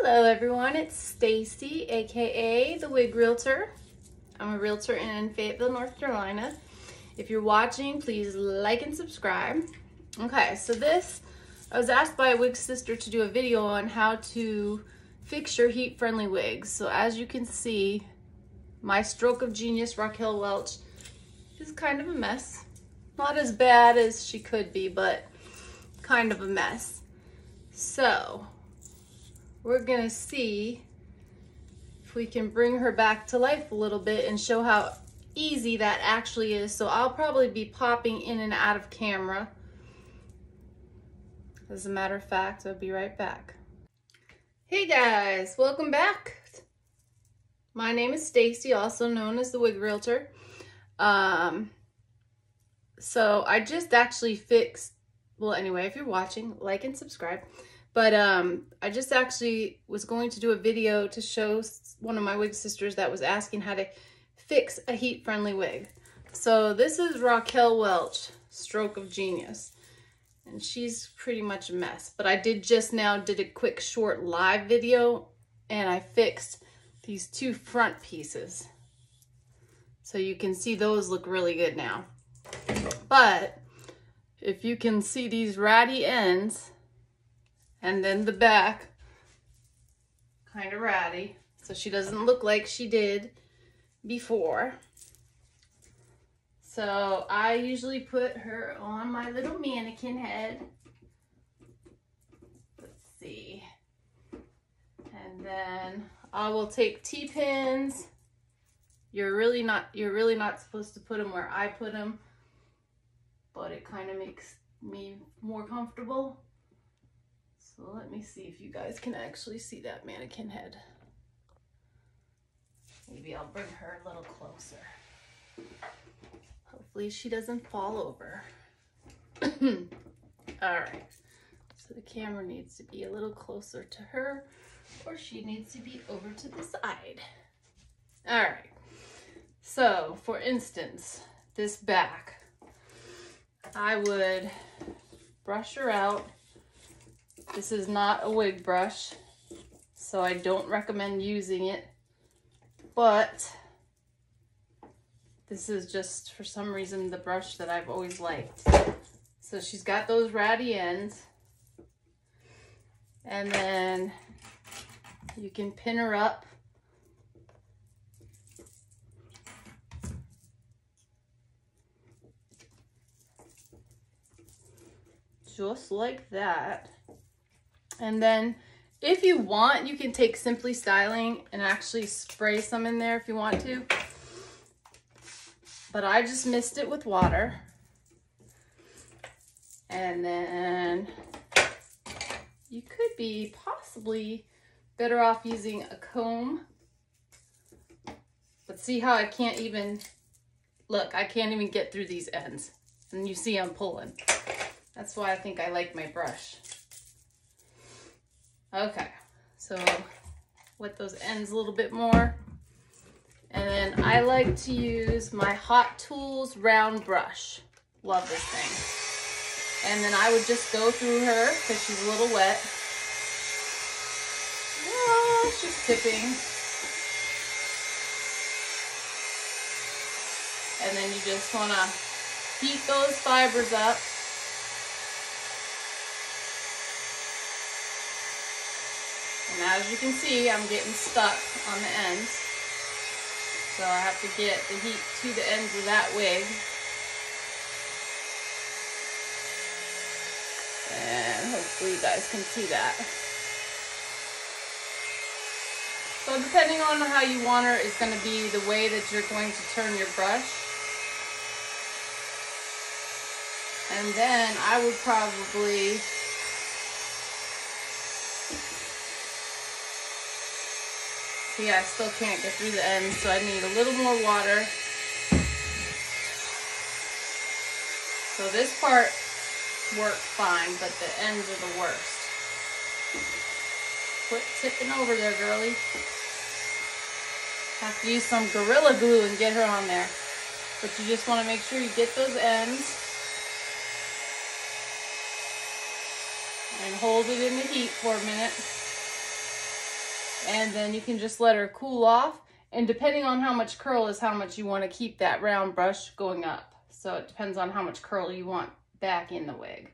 Hello everyone, it's Stacy, aka the Wig Realtor. I'm a realtor in Fayetteville, North Carolina. If you're watching, please like and subscribe. Okay, so I was asked by a wig sister to do a video on how to fix your heat-friendly wigs. So as you can see, my stroke of genius Raquel Welch is kind of a mess. Not as bad as she could be, but kind of a mess. So we're gonna see if we can bring her back to life a little bit and show how easy that actually is. So I'll probably be popping in and out of camera. As a matter of fact, I'll be right back. Hey guys, welcome back. My name is Stacy, also known as the Wig Realtor. So I just actually fixed, well anyway, if you're watching, like and subscribe. But I just actually was going to do a video to show one of my wig sisters that was asking how to fix a heat-friendly wig. So this is Raquel Welch, stroke of genius. And she's pretty much a mess. But I did a quick short live video and I fixed these two front pieces. So you can see those look really good now. But if you can see these ratty ends, and then the back, kind of ratty, so she doesn't look like she did before. So I usually put her on my little mannequin head. Let's see. And then I will take T-pins. You're really not supposed to put them where I put them, but it kind of makes me more comfortable. So let me see if you guys can actually see that mannequin head. Maybe I'll bring her a little closer. Hopefully she doesn't fall over. All right, so the camera needs to be a little closer to her, or she needs to be over to the side. All right, so for instance, this back, I would brush her out. This is not a wig brush, so I don't recommend using it, but this is just, for some reason, the brush that I've always liked. So she's got those ratty ends, and then you can pin her up. Just like that. And then if you want, you can take Simply Styling and actually spray some in there if you want to. But I just mixed it with water. And then you could be possibly better off using a comb. But see how I can't even, look, I can't even get through these ends. And you see I'm pulling. That's why I think I like my brush. Okay, so wet those ends a little bit more. And then I like to use my Hot Tools round brush. Love this thing. And then I would just go through her because she's a little wet. Oh, she's tipping. And then you just want to heat those fibers up. And as you can see, I'm getting stuck on the ends. So I have to get the heat to the ends of that wig. And hopefully you guys can see that. So depending on how you want her is going to be the way that you're going to turn your brush. And then I would probably yeah, I still can't get through the ends, so I need a little more water. So this part worked fine, but the ends are the worst. Quit tipping over there, girlie. Have to use some Gorilla Glue and get her on there. But you just want to make sure you get those ends. And hold it in the heat for a minute. And then you can just let her cool off. And depending on how much curl is how much you want to keep that round brush going up. So it depends on how much curl you want back in the wig.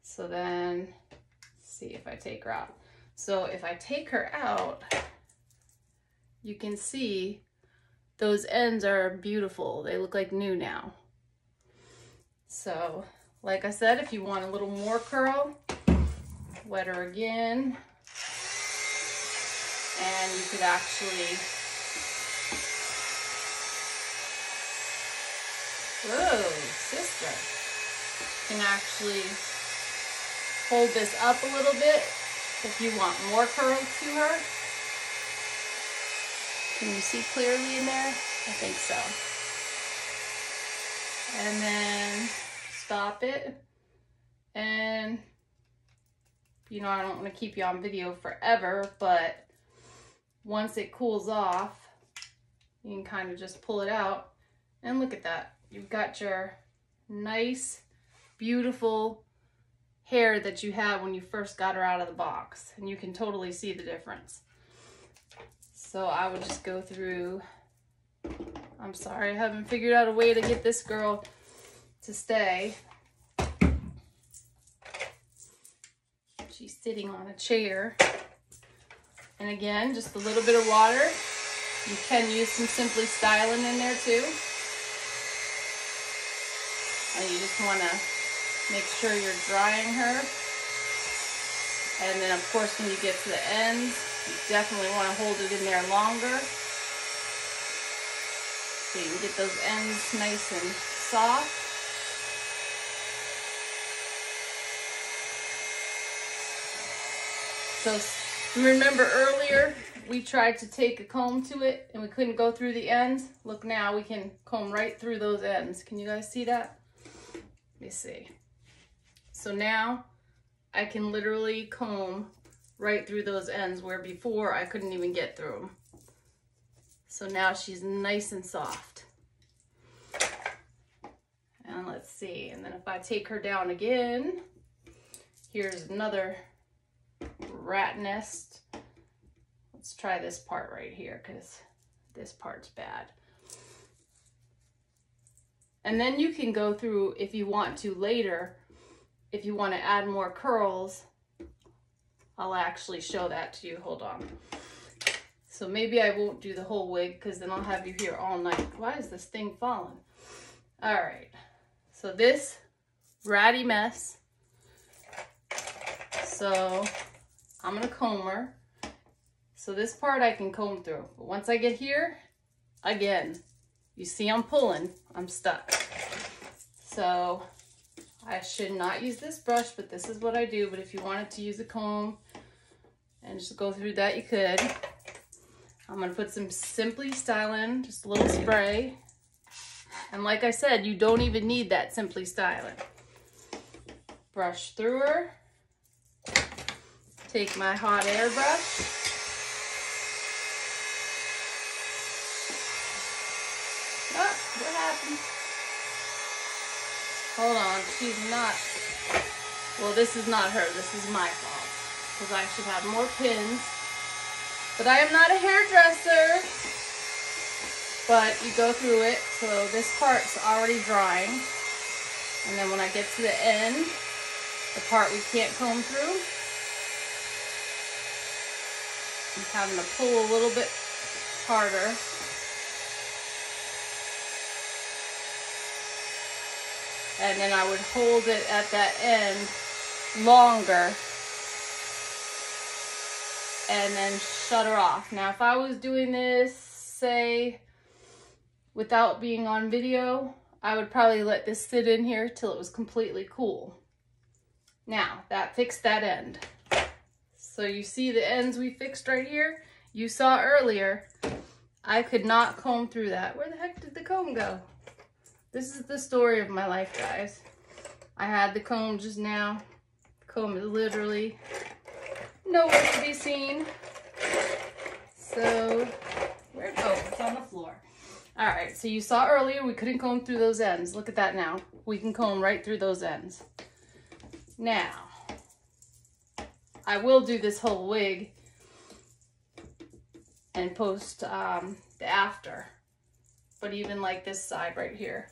So then, let's see if I take her out. So if I take her out, you can see those ends are beautiful. They look like new now. So, like I said, if you want a little more curl, wet her again. And you could actually, whoa, sister, you can actually hold this up a little bit if you want more curl to her. Can you see clearly in there? I think so. And then stop it. And, you know, I don't want to keep you on video forever, but once it cools off, you can kind of just pull it out. And look at that. You've got your nice, beautiful hair that you had when you first got her out of the box. And you can totally see the difference. So I would just go through, I'm sorry, I haven't figured out a way to get this girl to stay. She's sitting on a chair. And again, just a little bit of water. You can use some Simply Styling in there too. And you just want to make sure you're drying her. And then of course when you get to the ends, you definitely want to hold it in there longer. So you can get those ends nice and soft. So remember earlier, we tried to take a comb to it and we couldn't go through the ends. Look now, we can comb right through those ends. Can you guys see that? Let me see. So now I can literally comb right through those ends where before I couldn't even get through them. So now she's nice and soft. And let's see, and then if I take her down again, here's another rat nest. Let's try this part right here because this part's bad. And then you can go through if you want to later, if you want to add more curls. I'll actually show that to you. Hold on. So maybe I won't do the whole wig because then I'll have you here all night. Why is this thing falling? All right. So this ratty mess. So I'm going to comb her. So this part I can comb through. But once I get here, again, you see I'm pulling. I'm stuck. So I should not use this brush, but this is what I do. But if you wanted to use a comb and just go through that, you could. I'm going to put some Simply Styling, just a little spray. And like I said, you don't even need that Simply Styling. Brush through her. Take my hot air brush. Oh, what happened? Hold on, she's not. Well, this is not her. This is my fault. Because I should have more pins. But I am not a hairdresser. But you go through it. So this part's already drying. And then when I get to the end, the part we can't comb through, I'm having to pull a little bit harder. And then I would hold it at that end longer. And then shut her off. Now, if I was doing this, say, without being on video, I would probably let this sit in here till it was completely cool. Now, that fixed that end. So you see the ends we fixed right here? You saw earlier, I could not comb through that. Where the heck did the comb go? This is the story of my life, guys. I had the comb just now. The comb is literally nowhere to be seen. So, oh, it's on the floor. All right, so you saw earlier we couldn't comb through those ends. Look at that now. We can comb right through those ends. Now, I will do this whole wig, and post the after, but even like this side right here.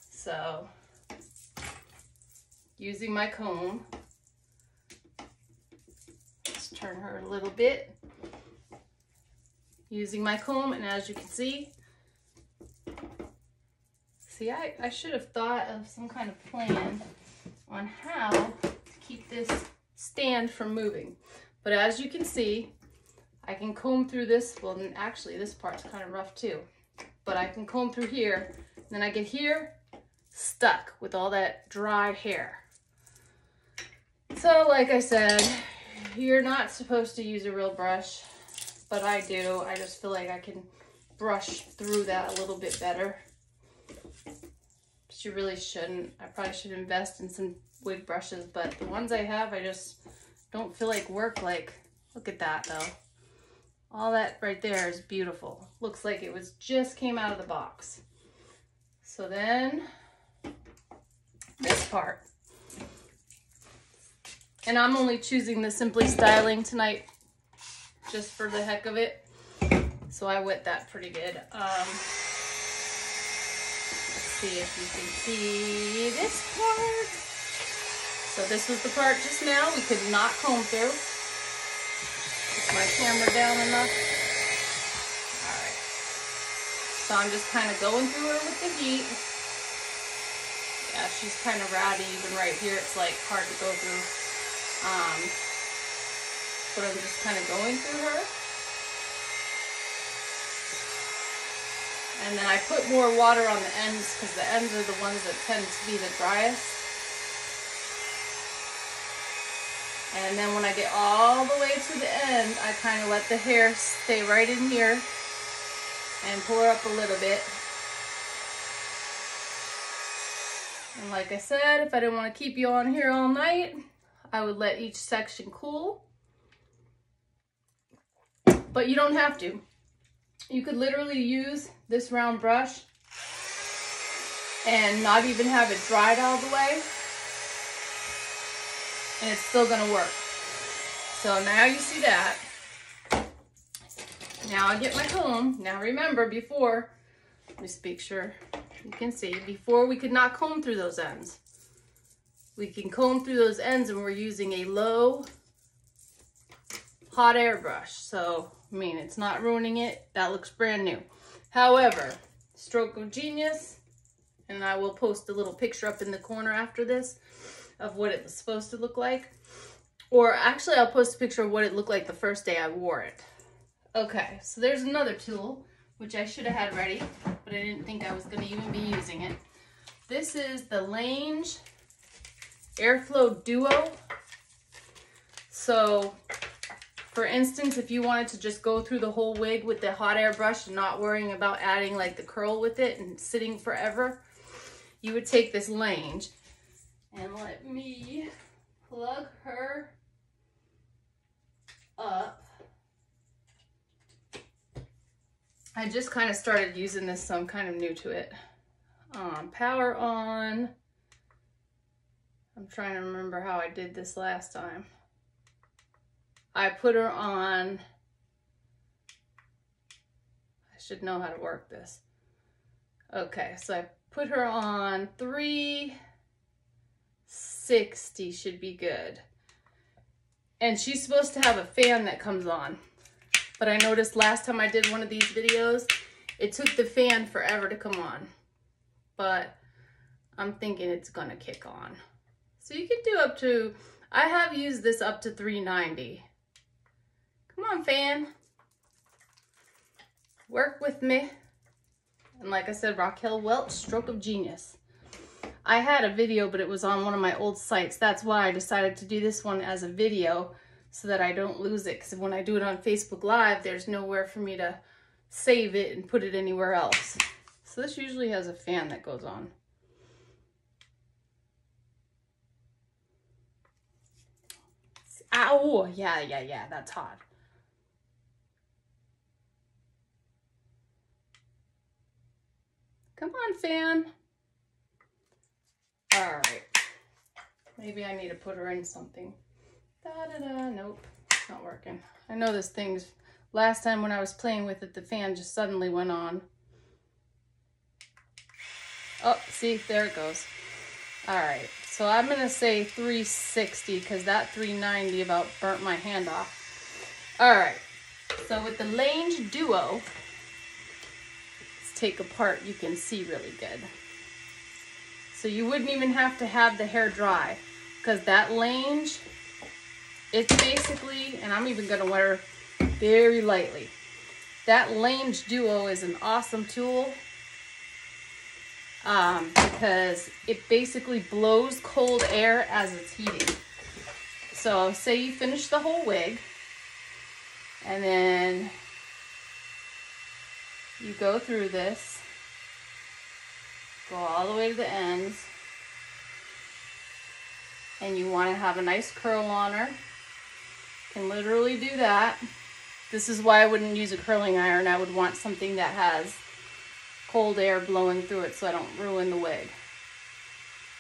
So using my comb, let's turn her a little bit. Using my comb, and as you can see, I should have thought of some kind of plan on how to keep this stand from moving. But as you can see, I can comb through this. Well, actually this part's kind of rough too, but I can comb through here, and then I get here stuck with all that dry hair. So like I said, you're not supposed to use a real brush, but I do. I just feel like I can brush through that a little bit better. But you really shouldn't. I probably should invest in some wig brushes, but the ones I have, I just don't feel like work. Like, look at that though. All that right there is beautiful. Looks like it was just came out of the box. So then this part. And I'm only choosing the Simply Styling tonight just for the heck of it. So I wet that pretty good. Let's see if you can see this part. So this was the part just now we could not comb through. Is my camera down enough? All right. So I'm just kind of going through her with the heat. Yeah, she's kind of ratty even right here. It's like hard to go through. But I'm just kind of going through her. And then I put more water on the ends because the ends are the ones that tend to be the driest. And then when I get all the way to the end, I kind of let the hair stay right in here and pull her up a little bit. And like I said, if I didn't want to keep you on here all night, I would let each section cool. But you don't have to. You could literally use this round brush and not even have it dried all the way, and it's still gonna work. So now you see that. Now I get my comb. Now remember, before, let me make sure you can see, before we could not comb through those ends. We can comb through those ends, and we're using a low hot air brush. So, I mean, it's not ruining it. That looks brand new. However, stroke of genius, and I will post a little picture up in the corner after this of what it was supposed to look like. Or actually, I'll post a picture of what it looked like the first day I wore it. Okay, so there's another tool, which I should have had ready, but I didn't think I was going to even be using it. This is the Lange Airflow Duo. So, for instance, if you wanted to just go through the whole wig with the hot air brush and not worrying about adding like the curl with it and sitting forever, you would take this Lange, and let me plug her up. I just kind of started using this, so I'm kind of new to it. Power on. I'm trying to remember how I did this last time. I put her on, I should know how to work this. Okay, so I put her on 360 should be good. And she's supposed to have a fan that comes on. But I noticed last time I did one of these videos, it took the fan forever to come on. But I'm thinking it's gonna kick on. So you can do up to, I have used this up to 390. Come on, fan. Work with me. And like I said, Raquel Welch, stroke of genius. I had a video, but it was on one of my old sites. That's why I decided to do this one as a video so that I don't lose it. Because when I do it on Facebook Live, there's nowhere for me to save it and put it anywhere else. So this usually has a fan that goes on. Oh, yeah, that's hot. Come on, fan. All right. Maybe I need to put her in something. Da-da-da. Nope, not working. I know this thing's Last time when I was playing with it, the fan just suddenly went on. Oh, see, there it goes. All right, so I'm gonna say 360 because that 390 about burnt my hand off. All right, so with the Lange Duo, let's take apart, you can see really good. So you wouldn't even have to have the hair dry because that Lange, it's basically, and I'm even gonna wear very lightly. That Lange Duo is an awesome tool because it basically blows cold air as it's heating. So say you finish the whole wig and then you go through this, go all the way to the ends, and you want to have a nice curl on her. You can literally do that. This is why I wouldn't use a curling iron. I would want something that has cold air blowing through it so I don't ruin the wig.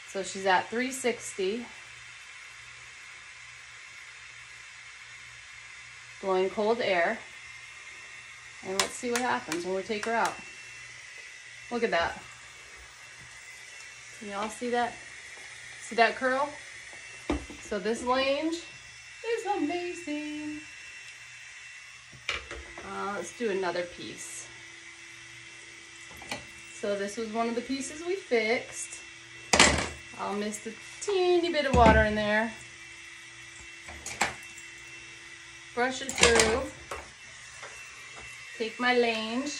So she's at 360. Blowing cold air. And let's see what happens when we take her out. Look at that. Can y'all see that? See that curl? So this Lange is amazing. Let's do another piece. So this was one of the pieces we fixed. I'll mist a teeny bit of water in there. Brush it through. Take my Lange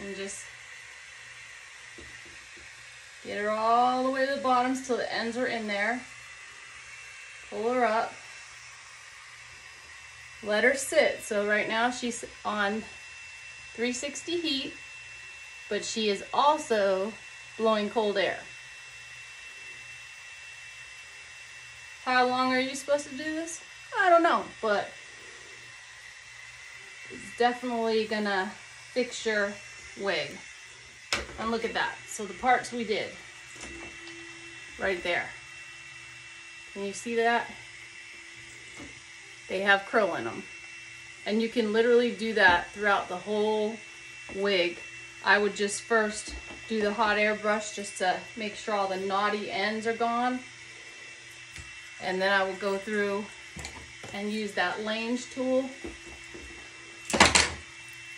and just get her all the way to the bottoms till the ends are in there. Pull her up. Let her sit. So right now she's on 360 heat, but she is also blowing cold air. How long are you supposed to do this? I don't know, but it's definitely gonna fix your wig. And look at that. So the parts we did right there. Can you see that? They have curl in them. And you can literally do that throughout the whole wig. I would just first do the hot air brush just to make sure all the knotty ends are gone. And then I will go through and use that Lange tool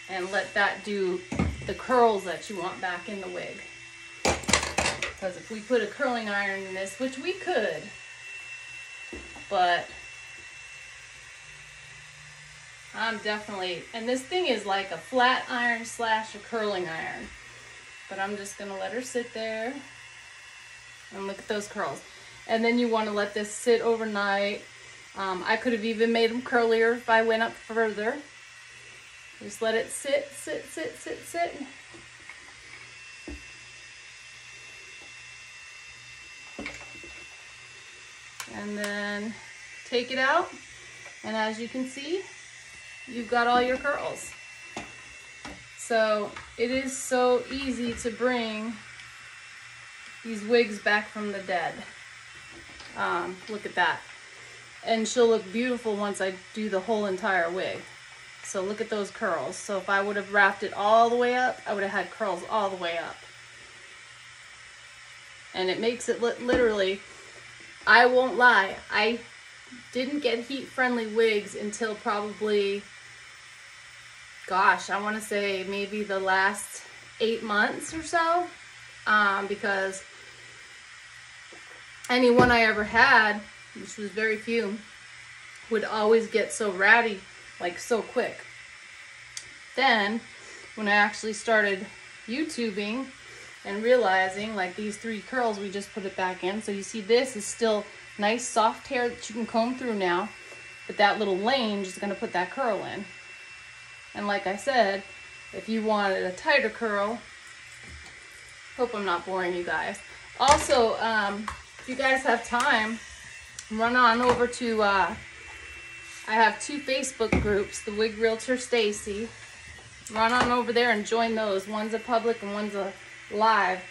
and let that do the curls that you want back in the wig. Because if we put a curling iron in this, which we could, but I'm definitely, and this thing is like a flat iron slash a curling iron, but I'm just gonna let her sit there and look at those curls. And then you want to let this sit overnight. I could have even made them curlier if I went up further. Just let it sit, sit, sit, sit, sit. And then take it out. And as you can see, you've got all your curls. So it is so easy to bring these wigs back from the dead. Look at that. And she'll look beautiful once I do the whole entire wig. So look at those curls. So if I would have wrapped it all the way up, I would have had curls all the way up. And it makes it literally, I won't lie, I didn't get heat-friendly wigs until probably, gosh, I want to say maybe the last 8 months or so, because any one I ever had, which was very few, would always get so ratty, like so quick. Then, when I actually started YouTubing and realizing, like these 3 curls, we just put it back in. So you see this is still nice soft hair that you can comb through now, but that little Lange is going to put that curl in. And like I said, if you wanted a tighter curl, hope I'm not boring you guys. Also, if you guys have time, run on over to, I have 2 Facebook groups, the Wig Realtor Stacy. Run on over there and join those. One's a public and one's a live.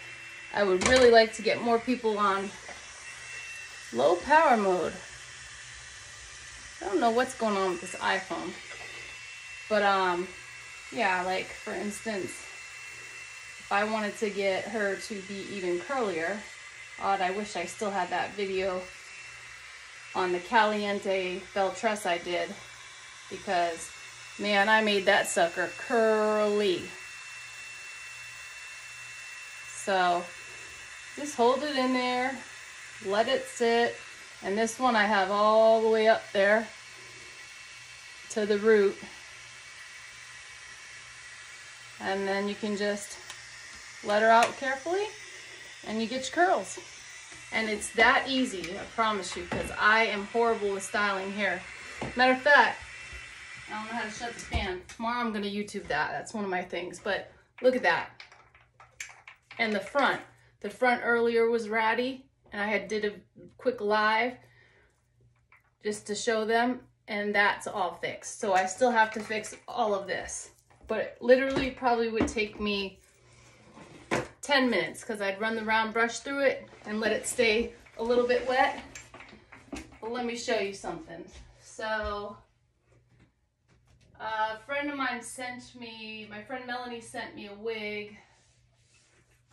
I would really like to get more people on low power mode. I don't know what's going on with this iPhone. But yeah, like for instance, if I wanted to get her to be even curlier, I wish I still had that video on the Caliente bell tress I did, because man, I made that sucker curly. So just hold it in there, let it sit. And this one I have all the way up there to the root. And then you can just let her out carefully and you get your curls. And it's that easy, I promise you, because I am horrible with styling hair. Matter of fact, I don't know how to shut the fan. Tomorrow I'm gonna YouTube that. That's one of my things. But look at that. And the front earlier was ratty, and I did a quick live just to show them, and that's all fixed. So I still have to fix all of this, but it literally probably would take me 10 minutes because I'd run the round brush through it and let it stay a little bit wet. But let me show you something. So a friend of mine my friend Melanie sent me a wig.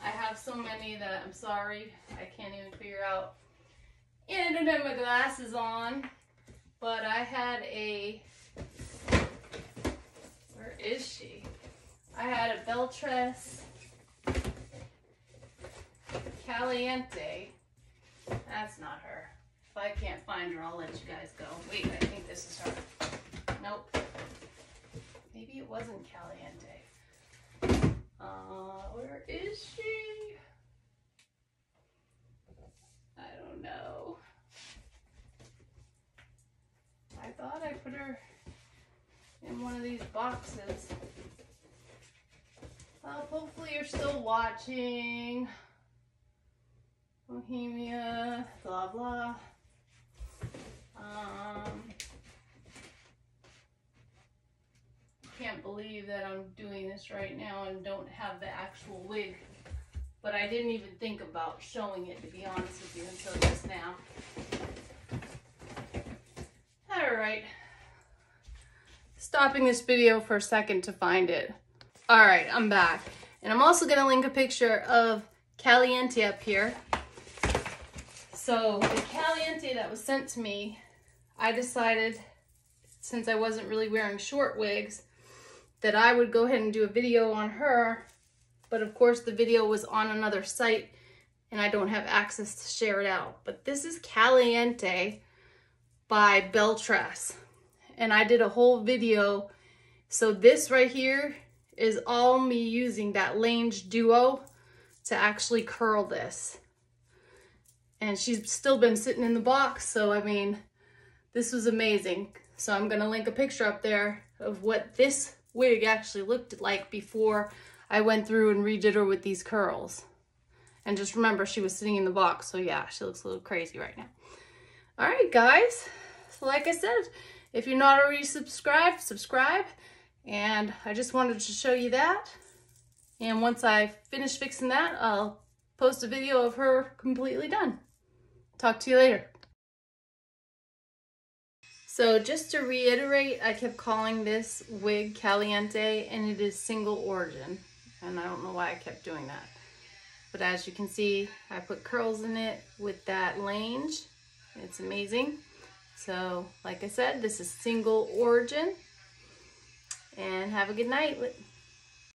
I have so many that I'm sorry, I can't even figure out. And I don't have my glasses on, but I had where is she? I had a bell tress Caliente. That's not her. If I can't find her, I'll let you guys go. Wait, I think this is her. Nope. Maybe it wasn't Caliente. Where is she? I don't know. I thought I put her in one of these boxes. Well, hopefully you're still watching. Bohemia, blah, blah. Can't believe that I'm doing this right now and don't have the actual wig, but I didn't even think about showing it, to be honest with you, until just now. All right, stopping this video for a second to find it. All right, I'm back, and I'm also gonna link a picture of Caliente up here. So the Caliente that was sent to me, I decided, since I wasn't really wearing short wigs, that I would go ahead and do a video on her, but of course the video was on another site and I don't have access to share it out. But this is Caliente by Bell Tress, and I did a whole video. So this right here is all me using that Lange Duo to actually curl this. And she's still been sitting in the box, so I mean, this was amazing. So I'm gonna link a picture up there of what this wig actually looked like before I went through and redid her with these curls. And just remember, she was sitting in the box, so yeah, she looks a little crazy right now. All right, guys. So like I said, if you're not already subscribed, subscribe. And I just wanted to show you that. And once I finish fixing that, I'll post a video of her completely done. Talk to you later. So just to reiterate, I kept calling this wig Caliente, and it is single origin. And I don't know why I kept doing that. But as you can see, I put curls in it with that Lange. It's amazing. So like I said, this is single origin. And have a good night.